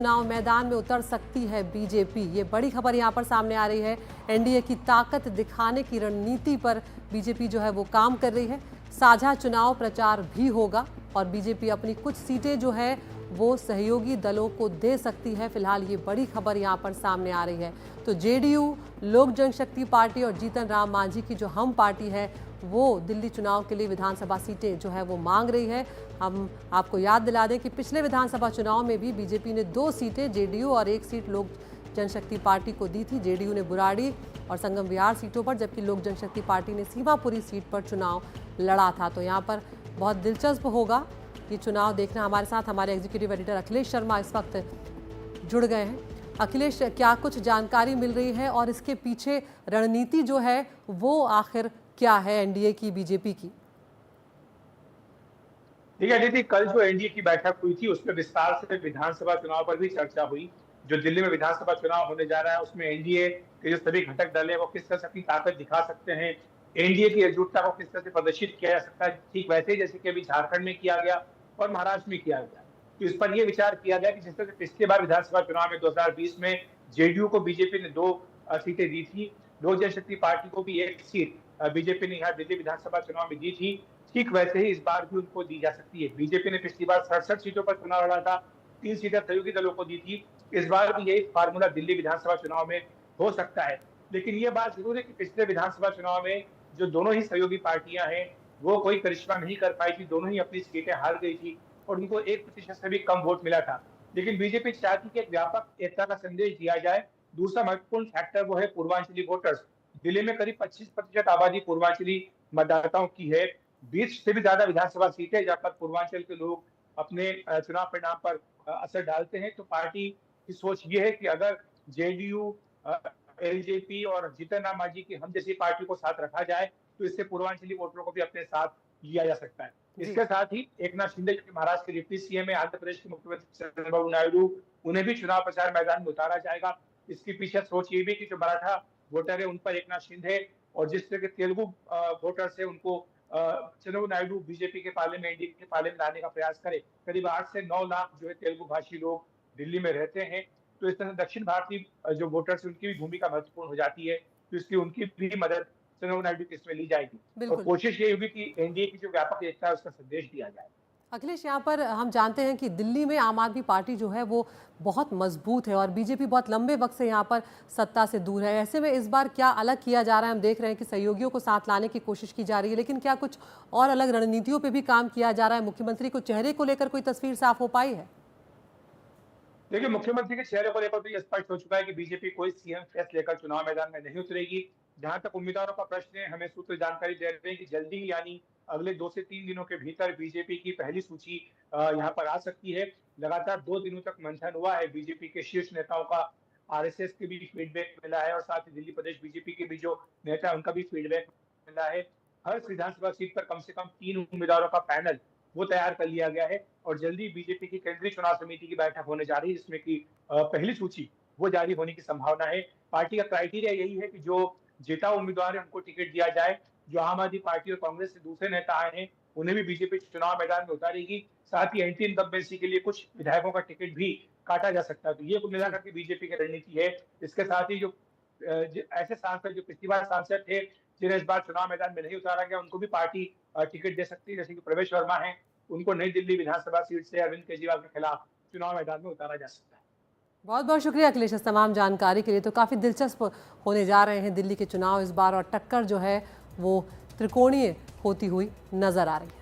चुनाव मैदान में उतर सकती है बीजेपी। ये बड़ी खबर यहां पर सामने आ रही है। एनडीए की ताकत दिखाने की रणनीति पर बीजेपी जो है वो काम कर रही है। साझा चुनाव प्रचार भी होगा और बीजेपी अपनी कुछ सीटें जो है वो सहयोगी दलों को दे सकती है। फिलहाल ये बड़ी खबर यहां पर सामने आ रही है। तो जेडीयू, लोक जनशक्ति पार्टी और जीतन राम मांझी की जो हम पार्टी है वो दिल्ली चुनाव के लिए विधानसभा सीटें जो है वो मांग रही है। हम आपको याद दिला दें कि पिछले विधानसभा चुनाव में भी बीजेपी ने 2 सीटें जेडीयू और 1 सीट लोक जनशक्ति पार्टी को दी थी। जेडीयू ने बुराड़ी और संगम विहार सीटों पर, जबकि लोक जनशक्ति पार्टी ने सीमापुरी सीट पर चुनाव लड़ा था। तो यहाँ पर बहुत दिलचस्प होगा ये चुनाव देखना। हमारे साथ हमारे एग्जीक्यूटिव एडिटर अखिलेश शर्मा इस वक्त जुड़ गए हैं। अखिलेश, क्या कुछ जानकारी मिल रही है और इसके पीछे रणनीति जो है वो आखिर क्या है एनडीए की, बीजेपी की? ठीक है दीदी, कल जो एनडीए की बैठक हुई थी उसमें विस्तार से विधानसभा चुनाव पर भी चर्चा हुई। जो दिल्ली में विधानसभा चुनाव होने जा रहा है उसमें एनडीए के जो सभी घटक दल है वो किस तरह से अपनी ताकत दिखा सकते हैं, एनडीए की एकजुटता को किस तरह से प्रदर्शित किया जा सकता है, ठीक वैसे ही जैसे कि अभी झारखंड में किया गया और महाराष्ट्र में किया गया। तो इस पर यह विचार किया गया कि जिस तरह से पिछली बार विधानसभा चुनाव में 2020 में जेडीयू को बीजेपी ने 2 सीटें दी थी, लोक जनशक्ति पार्टी को भी 1 सीट बीजेपी ने यहाँ दिल्ली विधानसभा चुनाव में दी थी, ठीक वैसे ही इस बार भी उनको दी जा सकती है। बीजेपी ने पिछली बार 67 सीटों पर चुनाव लड़ा था, 3 सीटें सहयोगी दलों को दी थी। इस बार भी यही फार्मूला दिल्ली विधानसभा चुनाव में हो सकता है। लेकिन ये बात जरूर है कि पिछले विधानसभा चुनाव में जो दोनों ही सहयोगी पार्टियां हैं वो कोई करिश्मा नहीं कर पाई थी, दोनों ही अपनी सीटें हार गई थी और उनको 1% से भी कम वोट मिला था। लेकिन बीजेपी चाहती कि एक व्यापक एकता का संदेश दिया जाए। दूसरा महत्वपूर्ण फैक्टर वो है पूर्वांचली वोटर्स। दिल्ली में करीब 25% आबादी पूर्वांचली मतदाताओं की है। 20 से भी ज्यादा विधानसभा सीटें जहां पर पूर्वांचल के लोग अपने चुनाव परिणाम पर असर डालते हैं। तो पार्टी की सोच ये है कि अगर जेडीयू, एलजेपी और जीतन राम मांझी की हम जैसी पार्टी को साथ रखा जाए तो इससे पूर्वांचली वोटरों को भी अपने साथ लिया जा सकता है। इसके साथ ही एकनाथ शिंदे जो कि महाराष्ट्र के डिप्टी सीएम है, आंध्र प्रदेश के मुख्यमंत्री चंद्रबाबू नायडू, उन्हें भी चुनाव प्रचार मैदान में उतारा जाएगा। इसके पीछे सोच ये भी कि जो मराठा वोटर है उन पर एकनाथ शिंदे और जिस तरह के तेलुगु वोटर्स है उनको चंद्रबाबू नायडू बीजेपी के पाले में, एनडीए के पाले में लाने का प्रयास करे। करीब 8 से 9 लाख जो है तेलुगु भाषी लोग दिल्ली में रहते हैं। तो इस तरह दक्षिण भारतीय जो वोटर्स उनकी भी भूमिका महत्वपूर्ण हो जाती है। तो इसकी उनकी भी मदद चंद्रबाबू नायडू की इसमें ली जाएगी और कोशिश ये होगी कि एनडीए की जो व्यापक एकता है उसका संदेश दिया जाए। अखिलेश, यहाँ पर हम जानते हैं कि दिल्ली में आम आदमी पार्टी जो है वो बहुत मजबूत है और बीजेपी बहुत लंबे वक्त से यहाँ पर सत्ता से दूर है। ऐसे में इस बार क्या अलग किया जा रहा है? हम देख रहे हैं कि सहयोगियों को साथ लाने की कोशिश की जा रही है, लेकिन क्या कुछ और अलग रणनीतियों पे भी काम किया जा रहा है? मुख्यमंत्री को चेहरे को लेकर कोई तस्वीर साफ हो पाई है? देखिए, मुख्यमंत्री के चेहरे को लेकर तो ये स्पष्ट हो चुका है कि बीजेपी कोई सीएम फेस लेकर चुनाव मैदान में नहीं उतरेगी। जहां तक उम्मीदवारों का प्रश्न है, हमें सूत्र जानकारी दे रहे हैं कि जल्दी ही यानी अगले 2 से 3 दिनों के भीतर बीजेपी की पहली सूची यहाँ पर आ सकती है। लगातार 2 दिनों तक मंथन हुआ है बीजेपी के शीर्ष नेताओं का, आरएसएस के भी फीडबैक मिला है और साथ ही दिल्ली प्रदेश बीजेपी के भी जो नेता है उनका भी फीडबैक मिला है। हर विधानसभा सीट पर कम से कम 3 उम्मीदवारों का पैनल वो तैयार कर लिया गया है और जल्दी बीजेपी की केंद्रीय चुनाव समिति की बैठक होने जा रही है जिसमें कि पहली सूची वो जारी होने की संभावना है। पार्टी का क्राइटेरिया यही है कि जो जीता उम्मीदवार है उनको टिकट दिया जाए। जो आम आदमी पार्टी और कांग्रेस से दूसरे नेता आए हैं उन्हें भी बीजेपी चुनाव मैदान में उतारेगी। साथ ही एंटी इनकम्बेंसी के लिए कुछ विधायकों का टिकट भी काटा जा सकता है। तो ये कुल मिलाकर के बीजेपी की रणनीति है। इसके साथ ही जो ऐसे सांसद जो पिछली बार सांसद थे जिन्हें इस बार चुनाव मैदान में नहीं उतारा गया उनको भी पार्टी टिकट दे सकती है। जैसे कि प्रवेश वर्मा है, उनको नई दिल्ली विधानसभा सीट से अरविंद केजरीवाल के खिलाफ चुनाव मैदान में उतारा जा सकता है। बहुत बहुत शुक्रिया अखिलेश इस तमाम जानकारी के लिए। तो काफ़ी दिलचस्प होने जा रहे हैं दिल्ली के चुनाव इस बार और टक्कर जो है वो त्रिकोणीय होती हुई नजर आ रही है।